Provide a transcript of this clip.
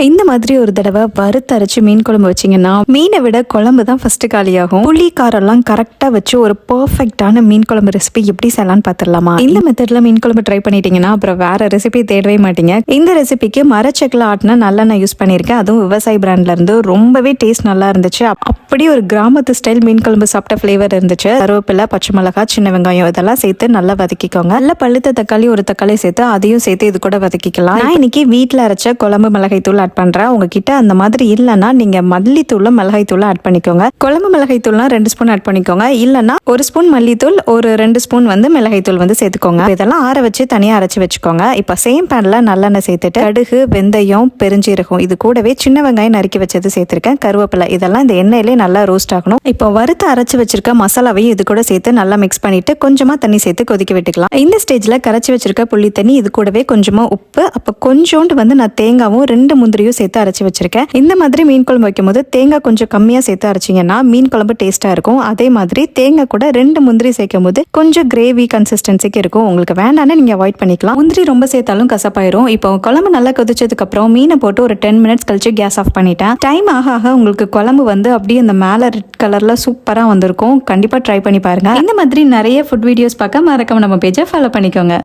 இந்த மாதிரி ஒரு தடவை வறுத்தரைச்சு மீன் குழம்பு வச்சிங்கன்னா மீனை விட குழம்பு தான் ஃபர்ஸ்ட் காலியாகும். புளி காரெல்லாம் கரெக்டாக வச்சு ஒரு பர்ஃபெக்டான மீன் குழம்பு ரெசிபி எப்படி செய்யலாம்னு பார்த்துடலாமா? இந்த மெத்தட்ல மீன் குழம்பு ட்ரை பண்ணிட்டீங்கன்னா அப்புறம் வேற ரெசிபி தேடவே மாட்டீங்க. இந்த ரெசிபிக்கு மரச்செக்கில் ஆட்டின நல்லெண்ணெய் யூஸ் பண்ணியிருக்கேன். அதுவும் விவசாய பிராண்ட்ல இருந்து ரொம்பவே டேஸ்ட் நல்லா இருந்துச்சு. அப்படி ஒரு கிராமத்து ஸ்டைல் மீன் குழம்பு சாப்பிட்ட ஃபிளேவர் இருந்துச்சு. கருவேப்பிலை, பச்சை மிளகாய், சின்ன வெங்காயம் இதெல்லாம் சேர்த்து நல்லா வதக்கிக்கோங்க. நல்ல பழுத்த தக்காளி ஒரு தக்காளி சேர்த்து அதையும் சேர்த்து இது கூட வதக்கிக்கலாம். நான் இன்னைக்கு வீட்டில் அரைச்ச குழம்பு மிளகாய் தூள் ஆட் பண்றேன். உங்ககிட்ட அந்த மாதிரி இல்லைன்னா நீங்க மல்லித்தூள் மிளகாய் தூள் ஆட் பண்ணிக்கோங்க. குழம்பு மிளகாய் தூள்னா 2 ஸ்பூன் ஆட் பண்ணிக்கோங்க. இல்லைன்னா 1 ஸ்பூன் மல்லித்தூள், ஒரு 2 ஸ்பூன் மிளகாய் தூள் சேர்த்துக்கோங்க. இதெல்லாம் ஆற வச்சு தனியா அரைச்சு வச்சுக்கோங்க. இப்ப சேம் பேன்ல நல்லெண்ணெய் சேர்த்துட்டு கடுகு, வெந்தயம், பெருஞ்சீரகம் இது கூடவே சின்ன வெங்காயம் நறுக்கி வச்சது சேர்த்திருக்கேன். கருவேப்பிலை இதெல்லாம் இந்த எண்ணெயிலே நல்லா ரோஸ்ட் ஆகணும். இப்போ வறுத்து அரைச்சு வச்சிருக்க மசாலாவையும் இது கூட சேர்த்து நல்லா மிக்ஸ் பண்ணிட்டு கொஞ்சமா தண்ணி சேர்த்து கொதிக்க விட்டுக்கலாம். இந்த ஸ்டேஜ்ல கரைச்சி வச்சிருக்க புளி தண்ணி, இது கூடவே கொஞ்சமா உப்பு, அப்ப கொஞ்சோண்டு நான் தேங்காவும் 2 முந்திரியும் சேர்த்து அரைச்சு வச்சிருக்கேன். இந்த மாதிரி மீன் குழம்பு வைக்கும் போது தேங்காய் கொஞ்சம் கம்மியா சேர்த்து அரைச்சிங்கன்னா மீன் குழம்பு டேஸ்டா இருக்கும். அதே மாதிரி தேங்காய் கூட 2 முந்திரி சேர்க்கும் போது கொஞ்சம் கிரேவி கன்சிஸ்டன்சிக்கு இருக்கும். உங்களுக்கு வேண்டாம்னு நீங்க அவாய்ட் பண்ணிக்கலாம். முந்திரி ரொம்ப சேர்த்தாலும் கசப்பாயிரும். இப்போ குழம்பு நல்லா கொதிச்சதுக்கு அப்புறம் மீனை போட்டு ஒரு 10 மினிட்ஸ் கழிச்சு கேஸ் ஆஃப் பண்ணிட்டேன். டைம் ஆக ஆக உங்களுக்கு குழம்பு அப்படியே அந்த மேல ரெட் கலர்ல சூப்பரா வந்திருக்கும். கண்டிப்பா ட்ரை பண்ணி பாருங்க. இந்த மாதிரி நிறைய ஃபுட் வீடியோஸ் பார்க்க மறக்காம நம்ம பேஜை ஃபாலோ பண்ணிக்கோங்க.